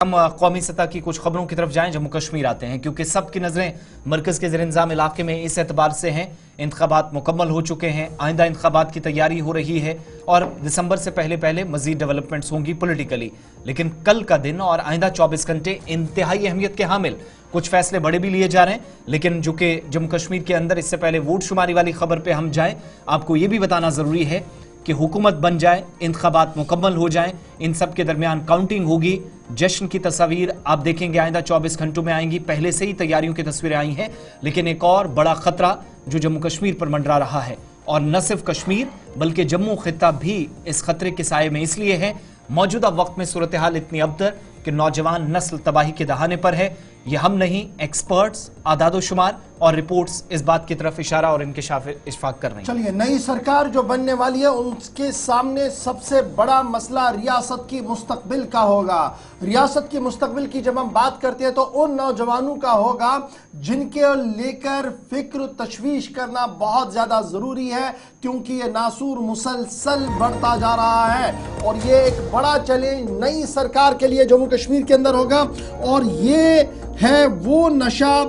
हम कौमी सतह की कुछ खबरों की तरफ जाएं, जम्मू कश्मीर आते हैं क्योंकि सबकी नजरें मरकज के ज़ेर इंतज़ाम इलाके में इस एतबार से हैं। इंतखाबात मुकम्मल हो चुके हैं, आइंदा इंतखाबात की तैयारी हो रही है और दिसंबर से पहले पहले मजीद डेवलपमेंट्स होंगी पॉलिटिकली। लेकिन कल का दिन और आइंदा 24 घंटे इंतहाई अहमियत के हामिल, कुछ फैसले बड़े भी लिए जा रहे हैं। लेकिन जो कि जम्मू कश्मीर के अंदर, इससे पहले वोट शुमारी वाली खबर पे हम जाएं, आपको ये भी बताना जरूरी है कि हुकूमत बन जाए, इंतखाबात मुकम्मल हो जाएं, इन सब के दरमियान काउंटिंग होगी। जश्न की तस्वीर आप देखेंगे आइंदा 24 घंटों में आएंगी। पहले से ही तैयारियों की तस्वीरें आई हैं, लेकिन एक और बड़ा खतरा जो जम्मू कश्मीर पर मंडरा रहा है, और न सिर्फ कश्मीर बल्कि जम्मू खित्ता भी इस खतरे के साये में इसलिए है। मौजूदा वक्त में सूरत हाल इतनी अबतर कि नौजवान नस्ल तबाही के दहाने पर है। ये हम नहीं, एक्सपर्ट्स, आदादोशुमार और रिपोर्ट्स इस बात की तरफ इशारा और इंकिशाफ इशफाक कर रहे हैं। चलिए, नई सरकार जो बनने वाली है उनके सामने सबसे बड़ा मसला रियासत की मुस्तकबिल का होगा। रियासत की मुस्तकबिल की जब हम बात करते हैं तो उन नौजवानों का होगा जिनके लेकर फिक्र तशवीश करना बहुत ज्यादा जरूरी है, क्योंकि ये नासूर मुसलसल बढ़ता जा रहा है और ये एक बड़ा चैलेंज नई सरकार के लिए जम्मू कश्मीर के अंदर होगा। और ये है वो नशा,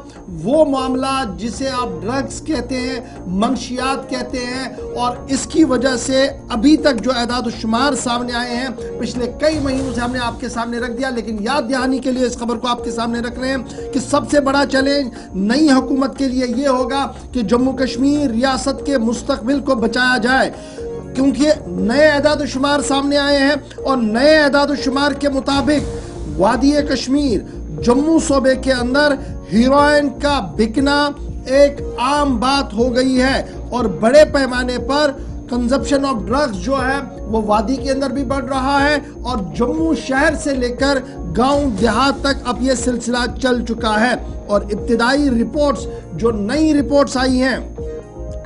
वो मामला जिसे आप ड्रग्स कहते हैं, मंशियात कहते हैं, और इसकी वजह से अभी तक जो एदाद शुमार सामने आए हैं पिछले कई महीनों से हमने आपके सामने रख दिया, लेकिन याद दहानी के लिए इस खबर को आपके सामने रख रहे हैं कि सबसे बड़ा चैलेंज नई हुकूमत के लिए ये होगा कि जम्मू कश्मीर रियासत के मुस्तकबिल को बचाया जाए, क्योंकि नए एदाद शुमार सामने आए हैं और नए एदाद शुमार के मुताबिक वादी कश्मीर जम्मू सूबे के अंदर हीरोइन का बिकना एक आम बात हो गई है और बड़े पैमाने पर कंजप्शन ऑफ ड्रग्स जो है वो वादी के अंदर भी बढ़ रहा है और जम्मू शहर से लेकर गांव देहात तक अब ये सिलसिला चल चुका है। और इब्तिदाई रिपोर्ट्स, जो नई रिपोर्ट्स आई हैं,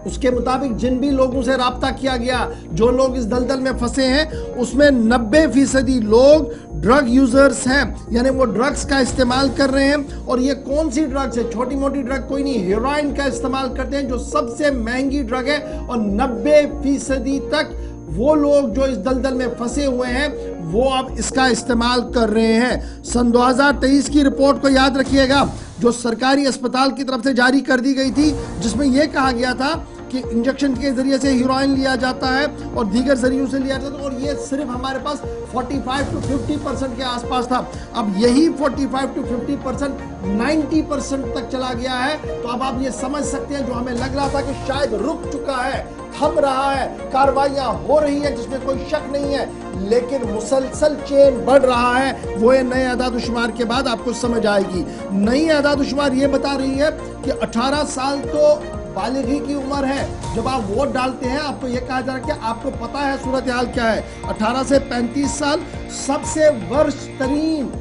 उसके मुताबिक जिन भी लोगों से राब्ता किया गया, जो लोग इस दलदल में फंसे हैं, उसमें 90% लोग ड्रग यूजर्स हैं, यानी वो ड्रग्स का इस्तेमाल कर रहे हैं। और ये कौन सी ड्रग्स है? छोटी मोटी ड्रग कोई नहीं, हेरोइन का इस्तेमाल करते हैं जो सबसे महंगी ड्रग है। और 90% तक वो लोग जो इस दलदल में फंसे हुए हैं वो अब इसका इस्तेमाल कर रहे हैं। सन 2023 की रिपोर्ट को याद रखिएगा, जो सरकारी अस्पताल की तरफ से जारी कर दी गई थी, जिसमें यह कहा गया था कि इंजेक्शन के जरिए से हीरोइन लिया जाता है और दीगर जरियों से लिया जाता है, और ये सिर्फ हमारे पास 45 to 50% के आसपास था। अब यही 45 to 50% 90% तक चला गया है। तो अब आप ये समझ सकते हैं, जो हमें लग रहा था कि शायद रुक चुका है, थम रहा है, कार्रवाइयां हो रही है जिसमें कोई शक नहीं है, लेकिन मुसलसल चेन बढ़ रहा है। वो नए आदाद-ओ-शुमार के बाद आपको समझ आएगी। नई आदाद-ओ-शुमार ये बता रही है कि 18 साल तो बालिगी की उम्र है। जब आप वोट डालते हैं आपको यह कहा जा रहा है कि आपको पता है सूरत हाल क्या है। 18 से 35 साल सबसे वर्स्ट तरीन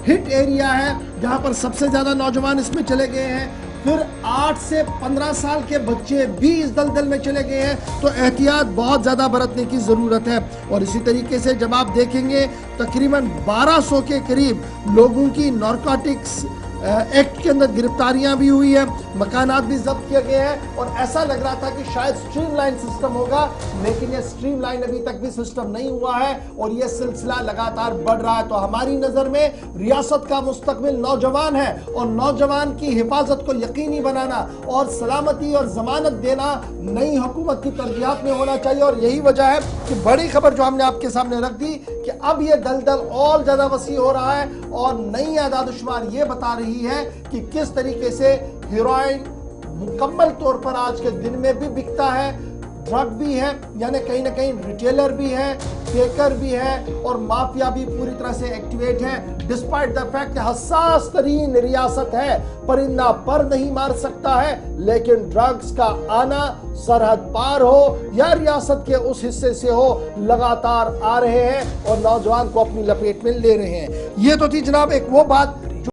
हिट एरिया है, जहां पर सबसे ज्यादा नौजवान इसमें चले गए हैं। फिर 8 से 15 साल के बच्चे भी इस दलदल में चले गए हैं। तो एहतियात बहुत ज़्यादा बरतने की ज़रूरत है। और इसी तरीके से जब आप देखेंगे तकरीबन 1200 के करीब लोगों की नारकोटिक्स एक्ट के अंदर गिरफ्तारियां भी हुई है, मकानात भी जब्त किए गए हैं। और ऐसा लग रहा था कि शायद स्ट्रीमलाइन सिस्टम होगा, लेकिन ये स्ट्रीमलाइन अभी तक भी सिस्टम नहीं हुआ है और ये सिलसिला लगातार बढ़ रहा है। तो हमारी नज़र में रियासत का मुस्तकबिल नौजवान है और नौजवान की हिफाजत को यकीनी बनाना और सलामती और जमानत देना नई हुकूमत की तरजीहात में होना चाहिए। और यही वजह है कि बड़ी खबर जो हमने आपके सामने रख दी कि अब ये दलदल और ज्यादा वसी हो रहा है और नई आदाद-ओ-शुमार ये बता रही है कि किस तरीके से हीरोइन मुकम्मल तौर पर आज के दिन में भी बिकता है, ड्रग भी है, यानी कहीं ना कहीं रिटेलर भी है, टेकर भी है और माफिया भी पूरी तरह से एक्टिवेट है। डिस्पाइट द फैक्ट हसास तरीन रियासत है, परिंदा पर नहीं मार सकता है, लेकिन ड्रग्स का आना सरहद पार हो या रियासत के उस हिस्से से हो, लगातार आ रहे हैं और नौजवान को अपनी लपेट में ले रहे हैं। ये तो थी जनाब एक वो बात